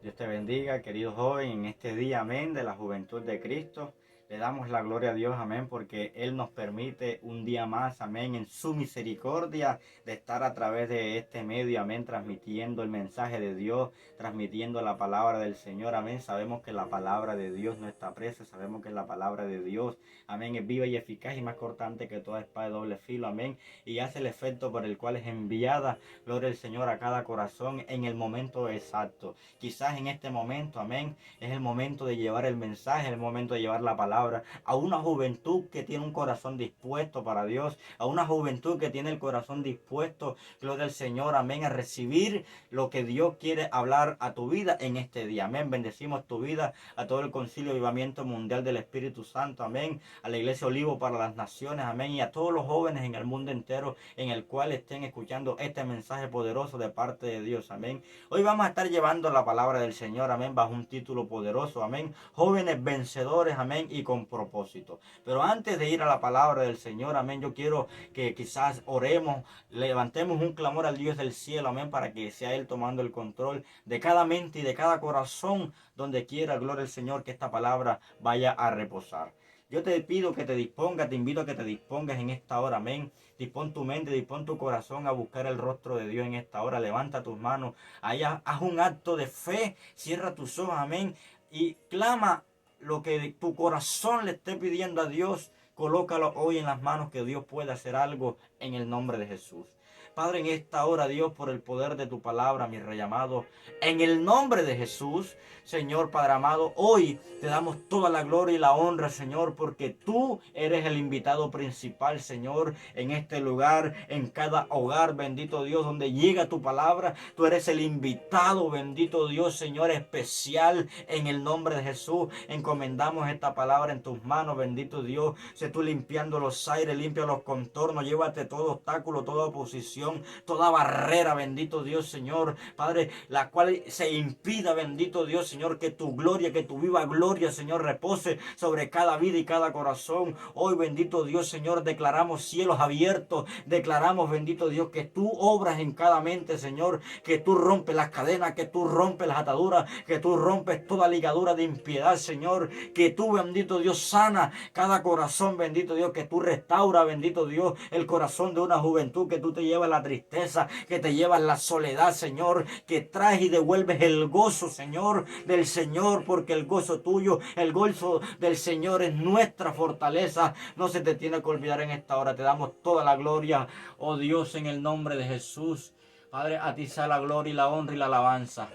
Dios te bendiga, querido joven, en este día, amén, de la juventud de Cristo. Le damos la gloria a Dios, amén, porque Él nos permite un día más, amén, en su misericordia de estar a través de este medio, amén, transmitiendo el mensaje de Dios, transmitiendo la palabra del Señor, amén. Sabemos que la palabra de Dios no está presa, sabemos que la palabra de Dios, amén, es viva y eficaz y más cortante que toda espada de doble filo, amén, y hace el efecto por el cual es enviada, gloria al Señor, a cada corazón en el momento exacto. Quizás en este momento, amén, es el momento de llevar el mensaje, es el momento de llevar la palabra a una juventud que tiene un corazón dispuesto para Dios, a una juventud que tiene el corazón dispuesto, gloria al Señor, amén, a recibir lo que Dios quiere hablar a tu vida en este día, amén. Bendecimos tu vida, a todo el Concilio Avivamiento Mundial del Espíritu Santo, amén, a la Iglesia Olivo para las Naciones, amén, y a todos los jóvenes en el mundo entero en el cual estén escuchando este mensaje poderoso de parte de Dios, amén. Hoy vamos a estar llevando la palabra del Señor, amén, bajo un título poderoso, amén, jóvenes vencedores, amén, y con propósito. Pero antes de ir a la palabra del Señor, amén, yo quiero que quizás oremos, levantemos un clamor al Dios del cielo, amén, para que sea Él tomando el control de cada mente y de cada corazón, donde quiera, gloria al Señor, que esta palabra vaya a reposar. Yo te pido que te dispongas, te invito a que te dispongas en esta hora, amén. Dispón tu mente, dispón tu corazón a buscar el rostro de Dios en esta hora. Levanta tus manos, ahí haz un acto de fe, cierra tus ojos, amén, y clama lo que tu corazón le esté pidiendo a Dios. Colócalo hoy en las manos, que Dios pueda hacer algo en el nombre de Jesús. Padre, en esta hora, Dios, por el poder de tu palabra, mi rey amado, en el nombre de Jesús, Señor Padre amado, hoy te damos toda la gloria y la honra, Señor, porque tú eres el invitado principal, Señor, en este lugar, en cada hogar, bendito Dios, donde llega tu palabra. Tú eres el invitado, bendito Dios, Señor, especial, en el nombre de Jesús. Encomendamos esta palabra en tus manos, bendito Dios. Sé tú limpiando los aires, limpia los contornos, llévate todo obstáculo, toda oposición, toda barrera, bendito Dios, Señor, Padre, la cual se impida, bendito Dios, Señor, que tu gloria, que tu viva gloria, Señor, repose sobre cada vida y cada corazón. Hoy, bendito Dios, Señor, declaramos cielos abiertos, declaramos, bendito Dios, que tú obras en cada mente, Señor, que tú rompes las cadenas, que tú rompes las ataduras, que tú rompes toda ligadura de impiedad, Señor, que tú, bendito Dios, sana cada corazón, bendito Dios, que tú restaura, bendito Dios, el corazón de una juventud, que tú te llevas la tristeza, que te llevas la soledad, Señor, que traes y devuelves el gozo, Señor, del Señor, porque el gozo tuyo, el gozo del Señor es nuestra fortaleza. No se te tiene que olvidar en esta hora. Te damos toda la gloria, oh Dios, en el nombre de Jesús. Padre, a ti sea la gloria y la honra y la alabanza.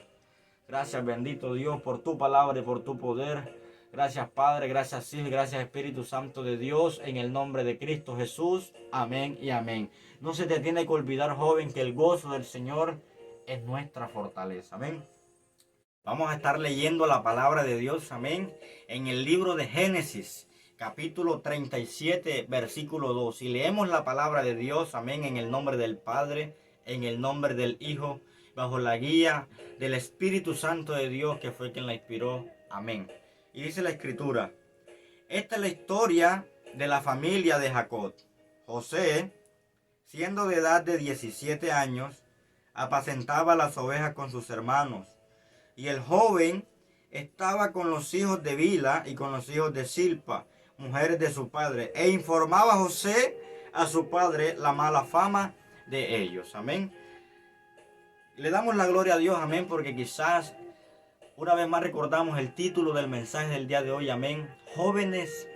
Gracias, bendito Dios, por tu palabra y por tu poder. Gracias, Padre, gracias, Hijo, gracias, Espíritu Santo de Dios, en el nombre de Cristo Jesús. Amén y amén. No se te tiene que olvidar, joven, que el gozo del Señor es nuestra fortaleza. Amén. Vamos a estar leyendo la palabra de Dios, amén, en el libro de Génesis, capítulo 37, versículo 2. Y leemos la palabra de Dios, amén, en el nombre del Padre, en el nombre del Hijo, bajo la guía del Espíritu Santo de Dios, que fue quien la inspiró. Amén. Y dice la Escritura: esta es la historia de la familia de Jacob. José, siendo de edad de 17 años, apacentaba las ovejas con sus hermanos. Y el joven estaba con los hijos de Bila y con los hijos de Silpa, mujeres de su padre, e informaba a José a su padre la mala fama de ellos. Amén. Le damos la gloria a Dios, amén, porque quizás una vez más recordamos el título del mensaje del día de hoy, amén. Jóvenes,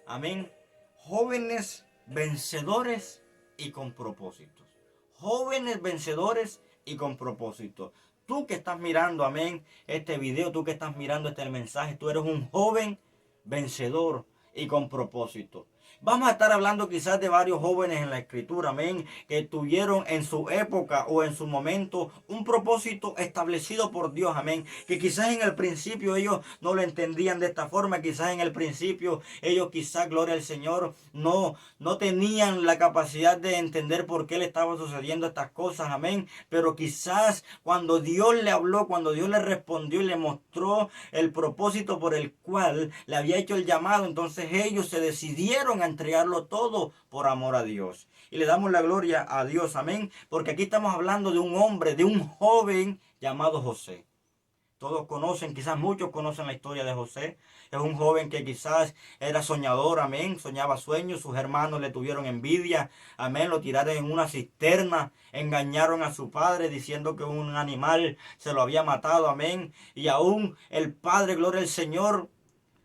amén. Jóvenes vencedores y con propósitos. Jóvenes vencedores y con propósitos. Tú que estás mirando, amén, este video, tú que estás mirando este mensaje, tú eres un joven vencedor y con propósito. Vamos a estar hablando quizás de varios jóvenes en la escritura, amén, que tuvieron en su época o en su momento un propósito establecido por Dios, amén, que quizás en el principio ellos no lo entendían de esta forma, quizás en el principio ellos quizás, gloria al Señor, no tenían la capacidad de entender por qué le estaban sucediendo estas cosas, amén, pero quizás cuando Dios le habló, cuando Dios le respondió y le mostró el propósito por el cual le había hecho el llamado, entonces ellos se decidieron a entregarlo todo por amor a Dios. Y le damos la gloria a Dios, amén, porque aquí estamos hablando de un hombre, de un joven llamado José. Todos conocen, quizás muchos conocen la historia de José. Es un joven que quizás era soñador, amén, soñaba sueños, sus hermanos le tuvieron envidia, amén, lo tiraron en una cisterna, engañaron a su padre diciendo que un animal se lo había matado, amén, y aún el padre, gloria al Señor,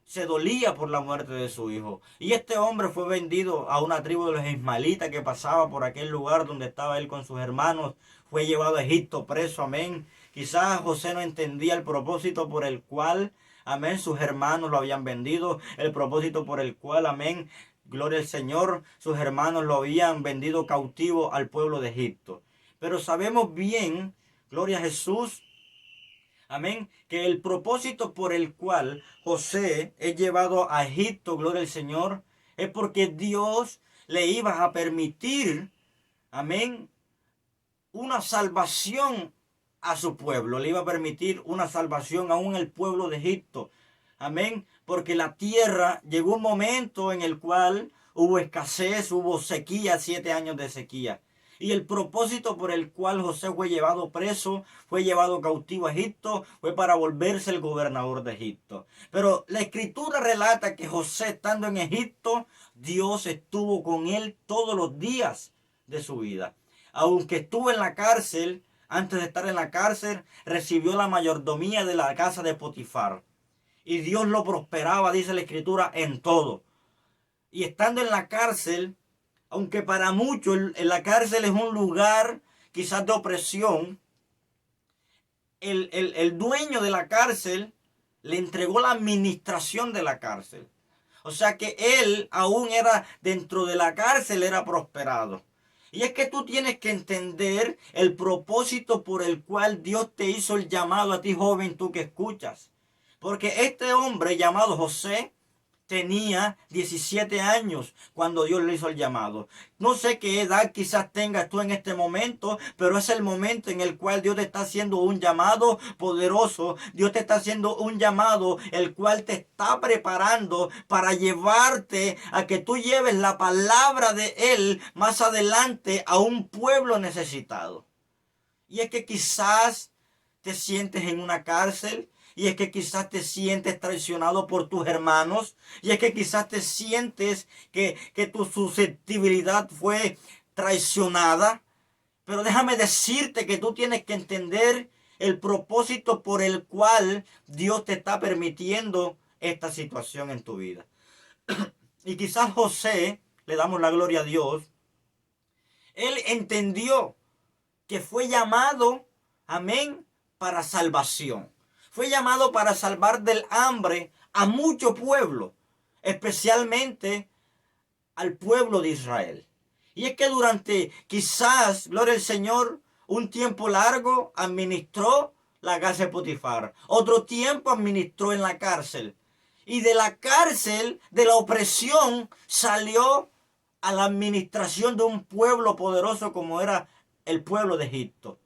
se dolía por la muerte de su hijo. Y este hombre fue vendido a una tribu de los ismaelitas que pasaba por aquel lugar donde estaba él con sus hermanos. Fue llevado a Egipto preso, amén. Quizás José no entendía el propósito por el cual, amén, sus hermanos lo habían vendido. El propósito por el cual, amén, gloria al Señor, sus hermanos lo habían vendido cautivo al pueblo de Egipto. Pero sabemos bien, gloria a Jesús, amén, que el propósito por el cual José es llevado a Egipto, gloria al Señor, es porque Dios le iba a permitir, amén, una salvación a su pueblo. Le iba a permitir una salvación aún al pueblo de Egipto. Amén, porque la tierra llegó un momento en el cual hubo escasez, hubo sequía, 7 años de sequía. Y el propósito por el cual José fue llevado preso, fue llevado cautivo a Egipto, fue para volverse el gobernador de Egipto. Pero la escritura relata que José, estando en Egipto, Dios estuvo con él todos los días de su vida. Aunque estuvo en la cárcel, antes de estar en la cárcel, recibió la mayordomía de la casa de Potifar. Y Dios lo prosperaba, dice la escritura, en todo. Y estando en la cárcel, aunque para muchos en la cárcel es un lugar quizás de opresión, el dueño de la cárcel le entregó la administración de la cárcel. O sea que él aún era dentro de la cárcel, era prosperado. Y es que tú tienes que entender el propósito por el cual Dios te hizo el llamado a ti, joven, tú que escuchas. Porque este hombre llamado José tenía 17 años cuando Dios le hizo el llamado. No sé qué edad quizás tengas tú en este momento, pero es el momento en el cual Dios te está haciendo un llamado poderoso. Dios te está haciendo un llamado el cual te está preparando para llevarte a que tú lleves la palabra de Él más adelante a un pueblo necesitado. Y es que quizás te sientes en una cárcel. Y es que quizás te sientes traicionado por tus hermanos. Y es que quizás te sientes que tu susceptibilidad fue traicionada. Pero déjame decirte que tú tienes que entender el propósito por el cual Dios te está permitiendo esta situación en tu vida. Y quizás José, le damos la gloria a Dios, él entendió que fue llamado, amén, para salvación. Fue llamado para salvar del hambre a mucho pueblo, especialmente al pueblo de Israel. Y es que durante quizás, gloria al Señor, un tiempo largo administró la casa de Potifar. Otro tiempo administró en la cárcel. Y de la cárcel, de la opresión, salió a la administración de un pueblo poderoso como era el pueblo de Egipto.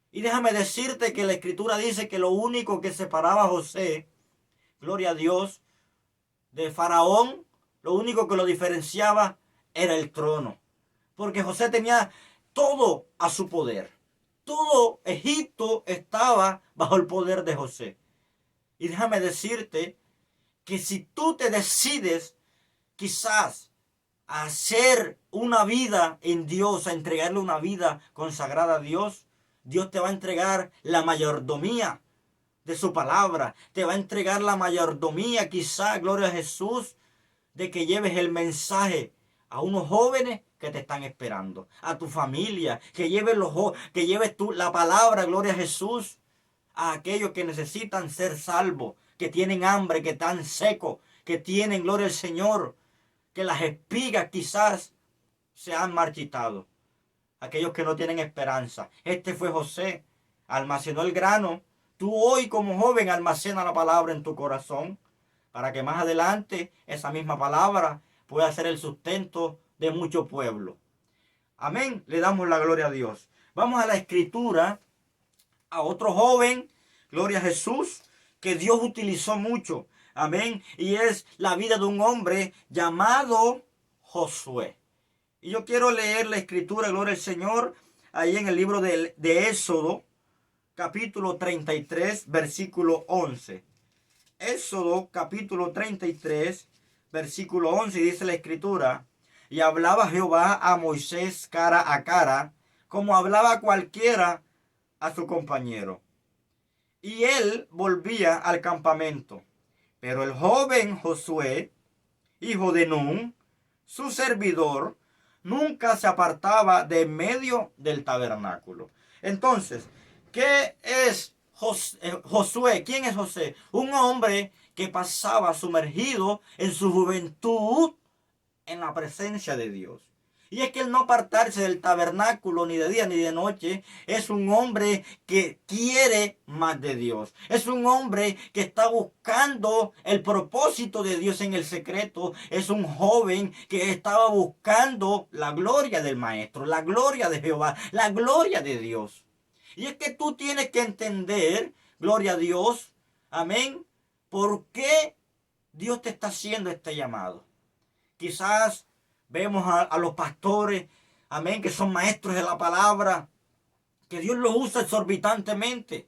Y déjame decirte que la escritura dice que lo único que separaba a José, gloria a Dios, de Faraón, lo único que lo diferenciaba era el trono. Porque José tenía todo a su poder. Todo Egipto estaba bajo el poder de José. Y déjame decirte que si tú te decides quizás a hacer una vida en Dios, a entregarle una vida consagrada a Dios, Dios te va a entregar la mayordomía de su palabra. Te va a entregar la mayordomía, quizá, gloria a Jesús, de que lleves el mensaje a unos jóvenes que te están esperando, a tu familia, que lleves tú la palabra, gloria a Jesús, a aquellos que necesitan ser salvos, que tienen hambre, que están secos, que tienen, gloria al Señor, que las espigas quizás se han marchitado. Aquellos que no tienen esperanza. Este fue José. Almacenó el grano. Tú hoy como joven almacena la palabra en tu corazón para que más adelante esa misma palabra pueda ser el sustento de mucho pueblo. Amén. Le damos la gloria a Dios. Vamos a la escritura, a otro joven, gloria a Jesús, que Dios utilizó mucho. Amén. Y es la vida de un hombre llamado Josué. Y yo quiero leer la escritura, gloria al Señor, ahí en el libro de Éxodo, capítulo 33, versículo 11. Éxodo capítulo 33, versículo 11, dice la escritura: y hablaba Jehová a Moisés cara a cara, como hablaba cualquiera a su compañero. Y él volvía al campamento. Pero el joven Josué, hijo de Nun, su servidor, nunca se apartaba de medio del tabernáculo. Entonces, ¿qué es Josué? ¿Quién es José? Un hombre que pasaba sumergido en su juventud en la presencia de Dios. Y es que el no apartarse del tabernáculo ni de día ni de noche es un hombre que quiere más de Dios. Es un hombre que está buscando el propósito de Dios en el secreto. Es un joven que estaba buscando la gloria del Maestro, la gloria de Jehová, la gloria de Dios. Y es que tú tienes que entender, gloria a Dios, amén, por qué Dios te está haciendo este llamado. Quizás vemos a los pastores, amén, que son maestros de la palabra, que Dios los usa exorbitantemente.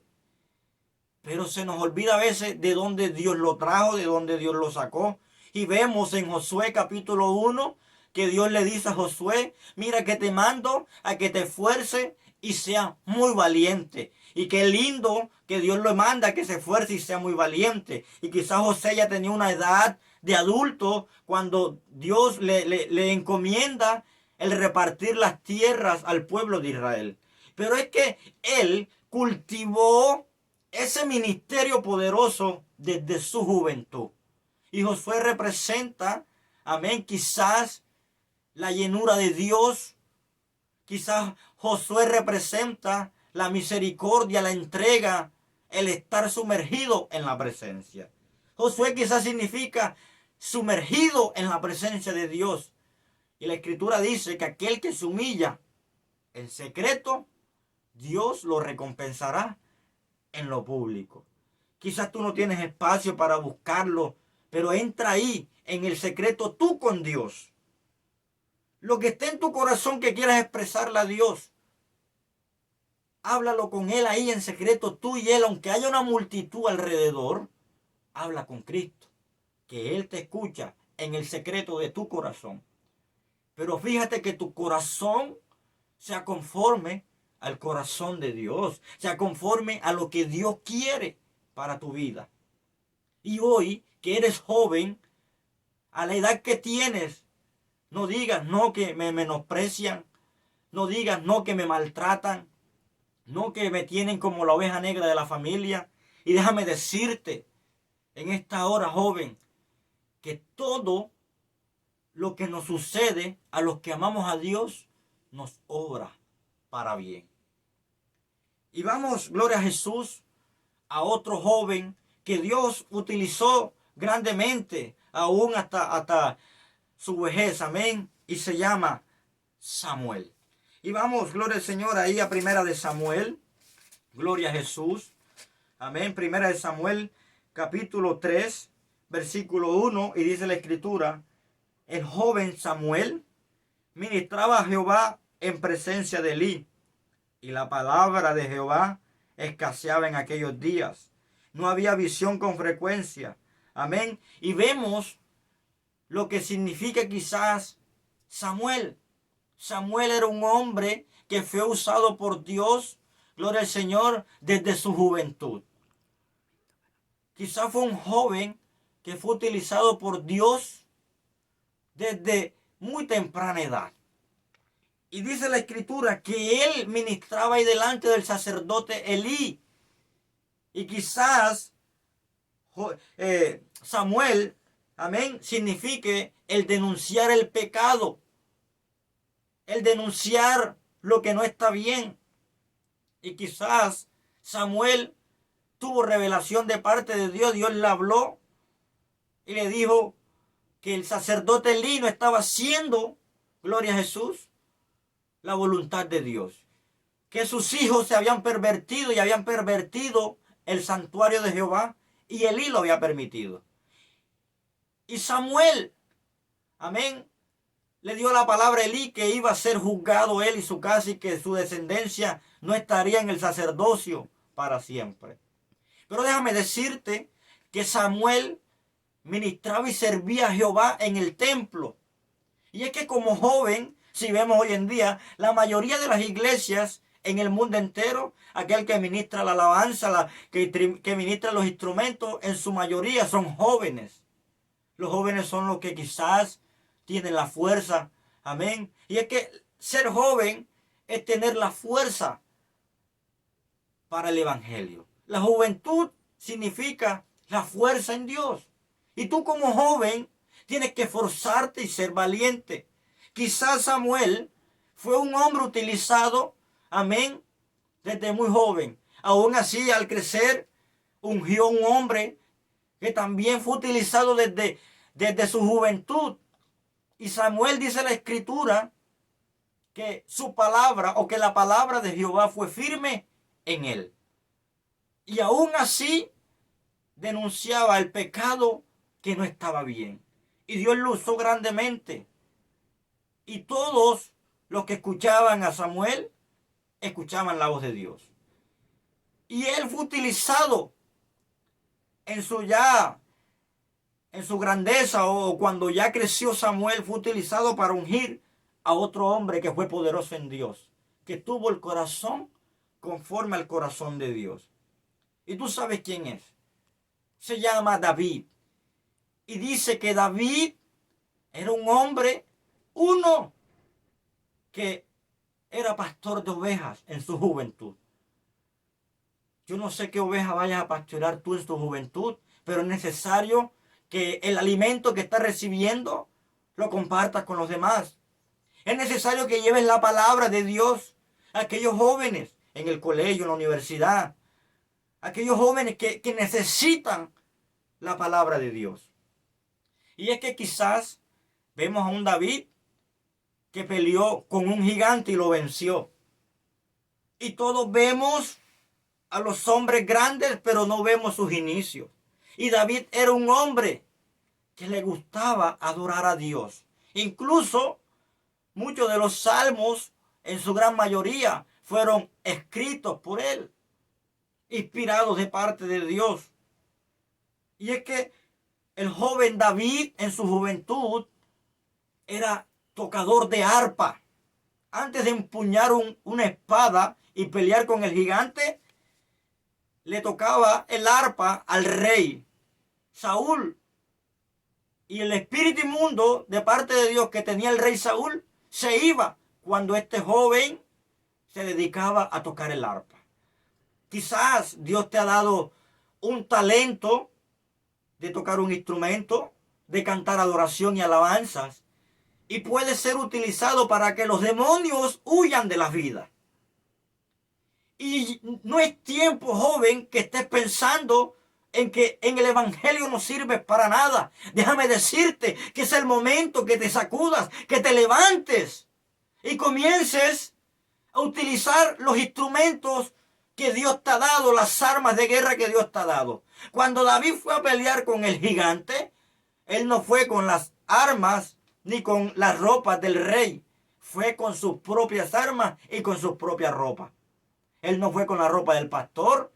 Pero se nos olvida a veces de dónde Dios lo trajo, de dónde Dios lo sacó. Y vemos en Josué capítulo 1 que Dios le dice a Josué: mira que te mando a que te esfuerces y sea muy valiente. Y qué lindo que Dios lo manda a que se esfuerce y sea muy valiente. Y quizás José ya tenía una edad de adulto cuando Dios le encomienda el repartir las tierras al pueblo de Israel. Pero es que él cultivó ese ministerio poderoso desde su juventud. Y Josué representa, amén, quizás la llenura de Dios. Quizás Josué representa la misericordia, la entrega, el estar sumergido en la presencia. Josué quizás significa sumergido en la presencia de Dios. Y la escritura dice que aquel que se humilla en secreto, Dios lo recompensará en lo público. Quizás tú no tienes espacio para buscarlo, pero entra ahí, en el secreto, tú con Dios. Lo que esté en tu corazón que quieras expresarle a Dios, háblalo con Él ahí en secreto, tú y Él, aunque haya una multitud alrededor, habla con Cristo, que Él te escucha en el secreto de tu corazón. Pero fíjate que tu corazón sea conforme al corazón de Dios, sea conforme a lo que Dios quiere para tu vida. Y hoy que eres joven, a la edad que tienes, no digas no que me menosprecian, no digas no que me maltratan, no que me tienen como la oveja negra de la familia. Y déjame decirte en esta hora, joven, que todo lo que nos sucede a los que amamos a Dios nos obra para bien. Y vamos, gloria a Jesús, a otro joven que Dios utilizó grandemente, aún hasta su vejez, amén, y se llama Samuel. Y vamos, gloria al Señor, ahí a primera de Samuel, gloria a Jesús, amén, primera de Samuel, capítulo 3, versículo 1, y dice la escritura: el joven Samuel ministraba a Jehová en presencia de Elí, y la palabra de Jehová escaseaba en aquellos días. No había visión con frecuencia. Amén. Y vemos lo que significa quizás Samuel. Samuel era un hombre que fue usado por Dios, gloria al Señor, desde su juventud. Quizás fue un joven que fue utilizado por Dios desde muy temprana edad. Y dice la escritura que él ministraba ahí delante del sacerdote Elí. Y quizás Samuel, amén, signifique el denunciar el pecado, el denunciar lo que no está bien. Y quizás Samuel tuvo revelación de parte de Dios. Dios le habló y le dijo que el sacerdote Elí no estaba haciendo, gloria a Jesús, la voluntad de Dios. Que sus hijos se habían pervertido y habían pervertido el santuario de Jehová, y Elí lo había permitido. Y Samuel, amén, le dio la palabra a Elí que iba a ser juzgado él y su casa, y que su descendencia no estaría en el sacerdocio para siempre. Pero déjame decirte que Samuel ministraba y servía a Jehová en el templo. Y es que como joven, si vemos hoy en día, la mayoría de las iglesias en el mundo entero, aquel que ministra la alabanza, que ministra los instrumentos, en su mayoría son jóvenes. Los jóvenes son los que quizás tienen la fuerza. Amén. Y es que ser joven es tener la fuerza para el evangelio. La juventud significa la fuerza en Dios. Y tú como joven tienes que esforzarte y ser valiente. Quizás Samuel fue un hombre utilizado, amén, desde muy joven. Aún así, al crecer, ungió un hombre que también fue utilizado desde su juventud. Y Samuel dice la escritura que su palabra o que la palabra de Jehová fue firme en él. Y aún así denunciaba el pecado que no estaba bien. Y Dios lo usó grandemente. Y todos los que escuchaban a Samuel, escuchaban la voz de Dios. Y él fue utilizado en su grandeza, o cuando ya creció Samuel, fue utilizado para ungir a otro hombre que fue poderoso en Dios, que tuvo el corazón conforme al corazón de Dios. Y tú sabes quién es. Se llama David. Y dice que David era un hombre, uno, que era pastor de ovejas en su juventud. Yo no sé qué oveja vayas a pastorear tú en tu juventud, pero es necesario que el alimento que estás recibiendo lo compartas con los demás. Es necesario que lleves la palabra de Dios a aquellos jóvenes en el colegio, en la universidad, aquellos jóvenes que necesitan la palabra de Dios. Y es que quizás vemos a un David que peleó con un gigante y lo venció. Y todos vemos a los hombres grandes, pero no vemos sus inicios. Y David era un hombre que le gustaba adorar a Dios. Incluso muchos de los salmos, en su gran mayoría, fueron escritos por él, inspirados de parte de Dios. Y es que el joven David en su juventud era tocador de arpa. Antes de empuñar una espada y pelear con el gigante, le tocaba el arpa al rey Saúl. Y el espíritu inmundo de parte de Dios que tenía el rey Saúl se iba cuando este joven se dedicaba a tocar el arpa. Quizás Dios te ha dado un talento de tocar un instrumento, de cantar adoración y alabanzas, y puede ser utilizado para que los demonios huyan de la vida. Y no es tiempo, joven, que estés pensando en que en el evangelio no sirve para nada. Déjame decirte que es el momento que te sacudas, que te levantes y comiences a utilizar los instrumentos que Dios te ha dado, las armas de guerra que Dios te ha dado. Cuando David fue a pelear con el gigante, él no fue con las armas ni con las ropas del rey. Fue con sus propias armas y con sus propias ropas. Él no fue con la ropa del pastor.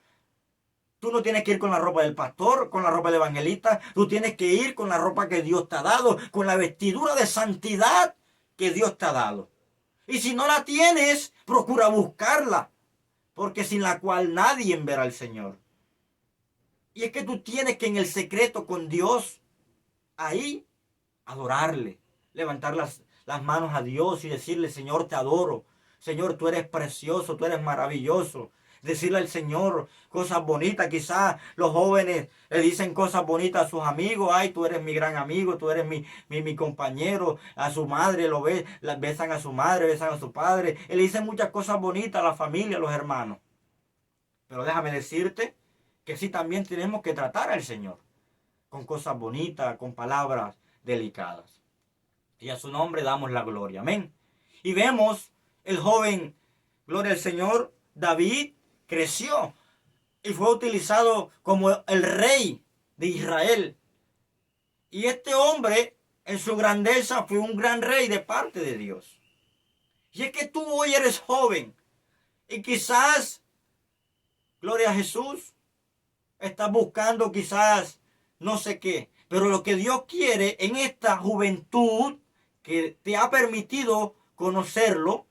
Tú no tienes que ir con la ropa del pastor, con la ropa del evangelista. Tú tienes que ir con la ropa que Dios te ha dado, con la vestidura de santidad que Dios te ha dado. Y si no la tienes, procura buscarla, porque sin la cual nadie verá al Señor. Y es que tú tienes que en el secreto con Dios, ahí, adorarle, levantar las manos a Dios y decirle: Señor, te adoro. Señor, tú eres precioso, tú eres maravilloso. Decirle al Señor cosas bonitas. Quizás los jóvenes le dicen cosas bonitas a sus amigos. Ay, tú eres mi gran amigo, tú eres mi compañero. A su madre lo besan a su madre, besan a su padre. Y le dicen muchas cosas bonitas a la familia, a los hermanos. Pero déjame decirte que sí, también tenemos que tratar al Señor con cosas bonitas, con palabras delicadas. Y a su nombre damos la gloria. Amén. Y vemos el joven, gloria al Señor, David, creció y fue utilizado como el rey de Israel. Y este hombre, en su grandeza, fue un gran rey de parte de Dios. Y es que tú hoy eres joven y quizás, Gloria a Jesús. Estás buscando quizás no sé qué. Pero lo que Dios quiere en esta juventud que te ha permitido conocerlo.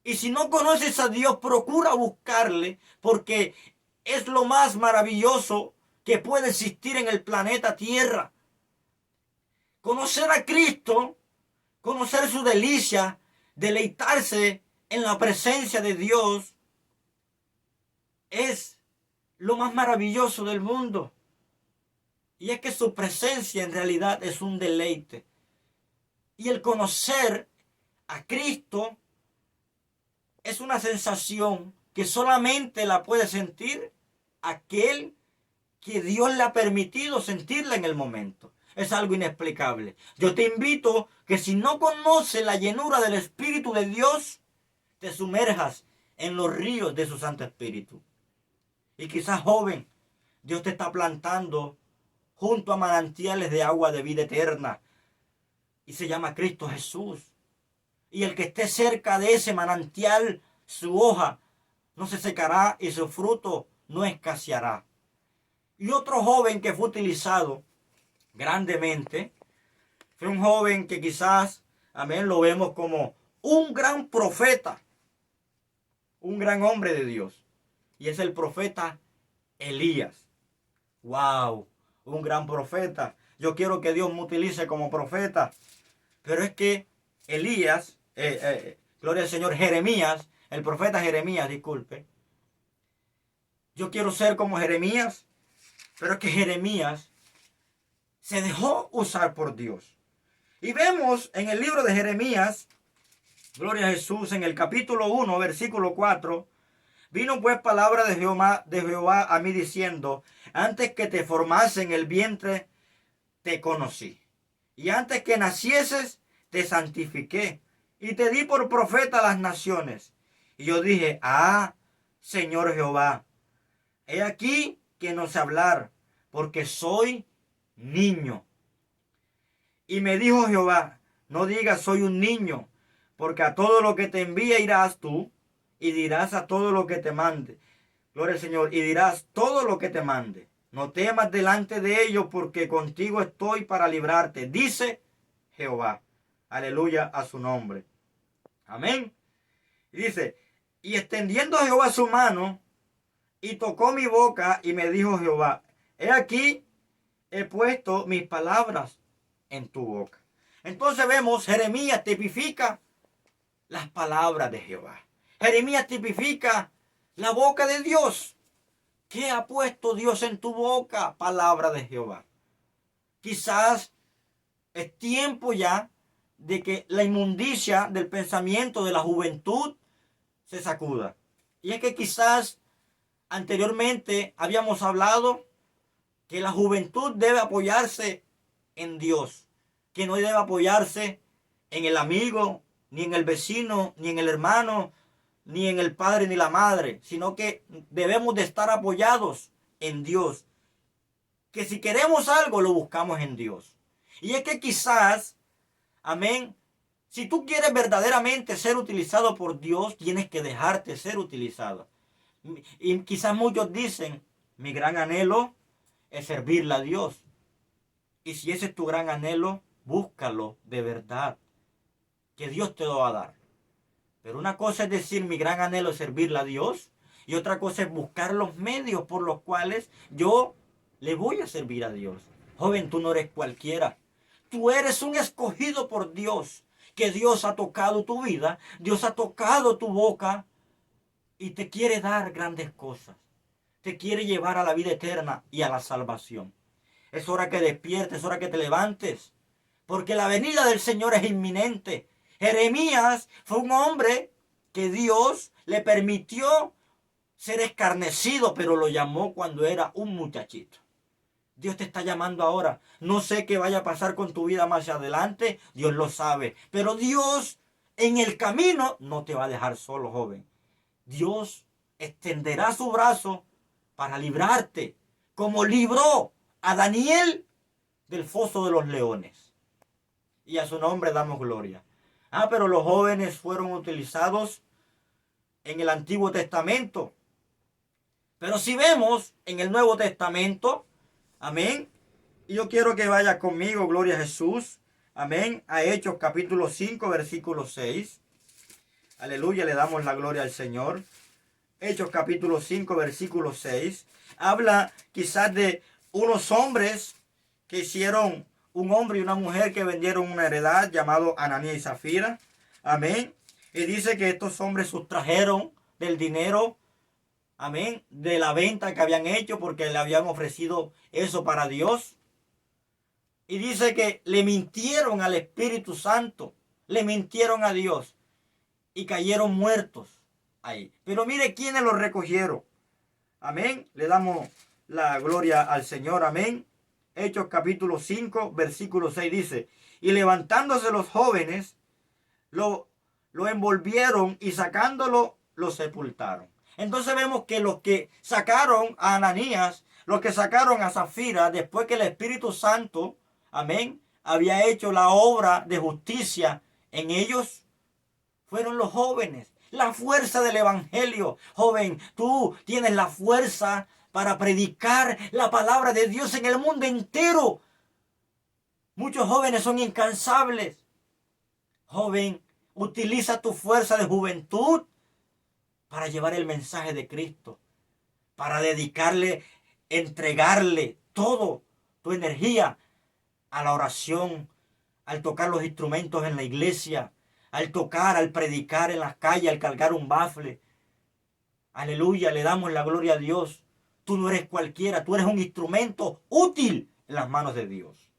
Y si no conoces a Dios, procura buscarle, porque es lo más maravilloso que puede existir en el planeta Tierra. Conocer a Cristo, conocer su delicia, deleitarse en la presencia de Dios, es lo más maravilloso del mundo. Y es que su presencia en realidad es un deleite. Y el conocer a Cristo es una sensación que solamente la puede sentir aquel que Dios le ha permitido sentirla en el momento. Es algo inexplicable. Yo te invito que si no conoces la llenura del Espíritu de Dios, te sumerjas en los ríos de su Santo Espíritu. Y quizás, joven, Dios te está plantando junto a manantiales de agua de vida eterna. Y se llama Cristo Jesús. Y el que esté cerca de ese manantial, su hoja no se secará y su fruto no escaseará. Y otro joven que fue utilizado grandemente, fue un joven que quizás, amén, lo vemos como un gran profeta, un gran hombre de Dios. Y es el profeta Elías. ¡Wow! Un gran profeta. Yo quiero que Dios me utilice como profeta. Pero es que Elías, gloria al Señor, Jeremías, el profeta Jeremías, disculpe. Yo quiero ser como Jeremías, pero es que Jeremías se dejó usar por Dios. Y vemos en el libro de Jeremías, gloria a Jesús, en el capítulo 1, versículo 4, vino pues palabra de Jehová a mí diciendo, antes que te formase en el vientre, te conocí. Y antes que nacieses, te santifiqué. Y te di por profeta a las naciones. Y yo dije, Señor Jehová, he aquí que no sé hablar, porque soy niño. Y me dijo Jehová, no digas soy un niño, porque a todo lo que te envíe irás tú, y dirás a todo lo que te mande. Gloria al Señor, y dirás todo lo que te mande. No temas delante de ellos, porque contigo estoy para librarte, dice Jehová. Aleluya a su nombre. Amén. Y dice, y extendiendo Jehová su mano, y tocó mi boca, y me dijo Jehová, he aquí, he puesto mis palabras en tu boca. Entonces vemos, Jeremías tipifica las palabras de Jehová. Jeremías tipifica la boca de Dios. ¿Qué ha puesto Dios en tu boca? Palabra de Jehová. Quizás es tiempo ya de que la inmundicia del pensamiento de la juventud se sacuda. Y es que quizás anteriormente habíamos hablado que la juventud debe apoyarse en Dios, que no debe apoyarse en el amigo, ni en el vecino, ni en el hermano, ni en el padre, ni la madre, sino que debemos de estar apoyados en Dios. Que si queremos algo, lo buscamos en Dios. Y es que quizás, amén, si tú quieres verdaderamente ser utilizado por Dios, tienes que dejarte ser utilizado. Y quizás muchos dicen, mi gran anhelo es servirle a Dios. Y si ese es tu gran anhelo, búscalo de verdad, que Dios te lo va a dar. Pero una cosa es decir, mi gran anhelo es servirle a Dios, y otra cosa es buscar los medios por los cuales yo le voy a servir a Dios. Joven, tú no eres cualquiera. Tú eres un escogido por Dios, que Dios ha tocado tu vida, Dios ha tocado tu boca y te quiere dar grandes cosas. Te quiere llevar a la vida eterna y a la salvación. Es hora que despiertes, es hora que te levantes, porque la venida del Señor es inminente. Jeremías fue un hombre que Dios le permitió ser escarnecido, pero lo llamó cuando era un muchachito. Dios te está llamando ahora. No sé qué vaya a pasar con tu vida más adelante, Dios lo sabe. Pero Dios en el camino no te va a dejar solo, joven. Dios extenderá su brazo para librarte, como libró a Daniel del foso de los leones. Y a su nombre damos gloria. Pero los jóvenes fueron utilizados en el Antiguo Testamento. Pero si vemos en el Nuevo Testamento, amén, y yo quiero que vaya conmigo, gloria a Jesús, amén, a Hechos capítulo 5, versículo 6. Aleluya, le damos la gloria al Señor. Hechos capítulo 5, versículo 6. Habla quizás de unos hombres que hicieron, un hombre y una mujer que vendieron una heredad llamado Ananías y Zafira. Amén. Y dice que estos hombres sustrajeron del dinero, amén, de la venta que habían hecho porque le habían ofrecido eso para Dios. Y dice que le mintieron al Espíritu Santo, le mintieron a Dios y cayeron muertos ahí. Pero mire quiénes los recogieron. Amén. Le damos la gloria al Señor. Amén. Hechos capítulo 5, versículo 6 dice, y levantándose los jóvenes, lo envolvieron y sacándolo, lo sepultaron. Entonces vemos que los que sacaron a Ananías, los que sacaron a Zafira, después que el Espíritu Santo, amén, había hecho la obra de justicia en ellos, fueron los jóvenes. La fuerza del evangelio. Joven, tú tienes la fuerza para predicar la palabra de Dios en el mundo entero. Muchos jóvenes son incansables. Joven, utiliza tu fuerza de juventud para llevar el mensaje de Cristo, para dedicarle, entregarle todo tu energía a la oración, al tocar los instrumentos en la iglesia, al tocar, al predicar en las calles, al cargar un bafle. Aleluya, le damos la gloria a Dios. Tú no eres cualquiera, tú eres un instrumento útil en las manos de Dios.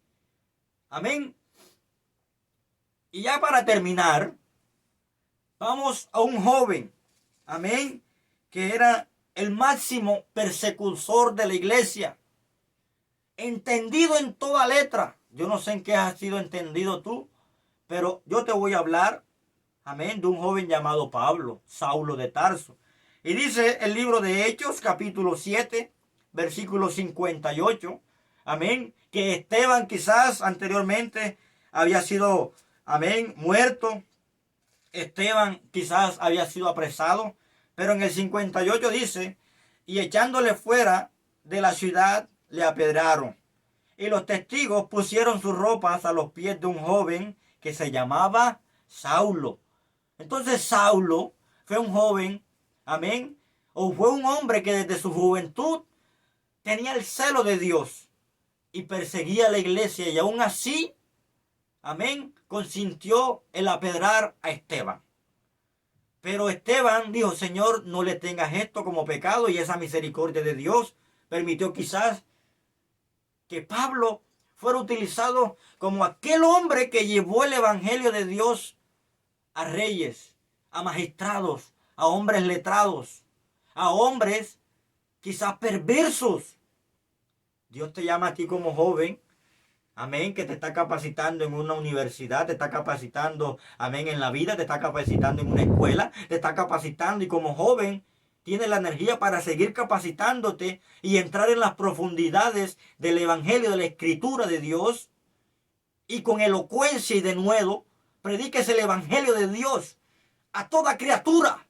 Amén. Y ya para terminar, vamos a un joven, amén, que era el máximo persecutor de la iglesia, entendido en toda letra. Yo no sé en qué has sido entendido tú, pero yo te voy a hablar, amén, de un joven llamado Pablo, Saulo de Tarso. Y dice el libro de Hechos, capítulo 7, versículo 58, amén, que Esteban quizás anteriormente había sido, amén, muerto. Esteban quizás había sido apresado, pero en el 58 dice, y echándole fuera de la ciudad, le apedrearon. Y los testigos pusieron sus ropas a los pies de un joven que se llamaba Saulo. Entonces Saulo fue un joven, amén, o fue un hombre que desde su juventud tenía el celo de Dios y perseguía a la iglesia, y aún así, amén, consintió el apedrar a Esteban. Pero Esteban dijo, Señor, no le tengas esto como pecado, y esa misericordia de Dios permitió quizás que Pablo fuera utilizado como aquel hombre que llevó el evangelio de Dios a reyes, a magistrados, a hombres letrados, a hombres quizás perversos. Dios te llama a ti como joven, amén, que te está capacitando en una universidad, te está capacitando, amén, en la vida, te está capacitando en una escuela, te está capacitando, y como joven tienes la energía para seguir capacitándote y entrar en las profundidades del evangelio, de la escritura de Dios, y con elocuencia y denuedo prediques el evangelio de Dios a toda criatura.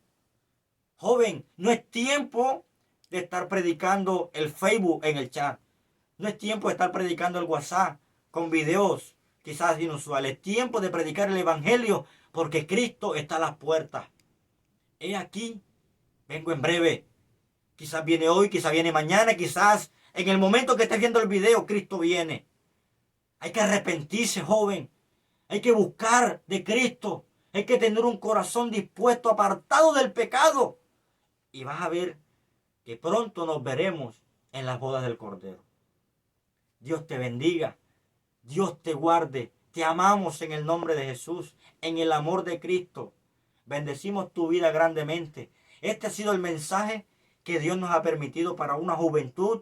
Joven, no es tiempo de estar predicando el Facebook en el chat. No es tiempo de estar predicando el WhatsApp con videos quizás inusuales. Es tiempo de predicar el evangelio, porque Cristo está a las puertas. He aquí, vengo en breve. Quizás viene hoy, quizás viene mañana, quizás en el momento que estés viendo el video, Cristo viene. Hay que arrepentirse, joven. Hay que buscar de Cristo. Hay que tener un corazón dispuesto, apartado del pecado. Y vas a ver que pronto nos veremos en las bodas del Cordero. Dios te bendiga. Dios te guarde. Te amamos en el nombre de Jesús, en el amor de Cristo. Bendecimos tu vida grandemente. Este ha sido el mensaje que Dios nos ha permitido para una juventud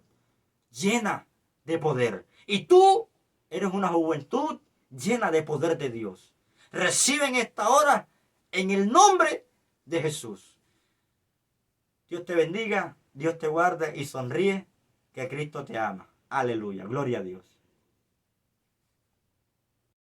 llena de poder. Y tú eres una juventud llena de poder de Dios. Recibe en esta hora en el nombre de Jesús. Dios te bendiga, Dios te guarde y sonríe, que Cristo te ama. Aleluya, gloria a Dios.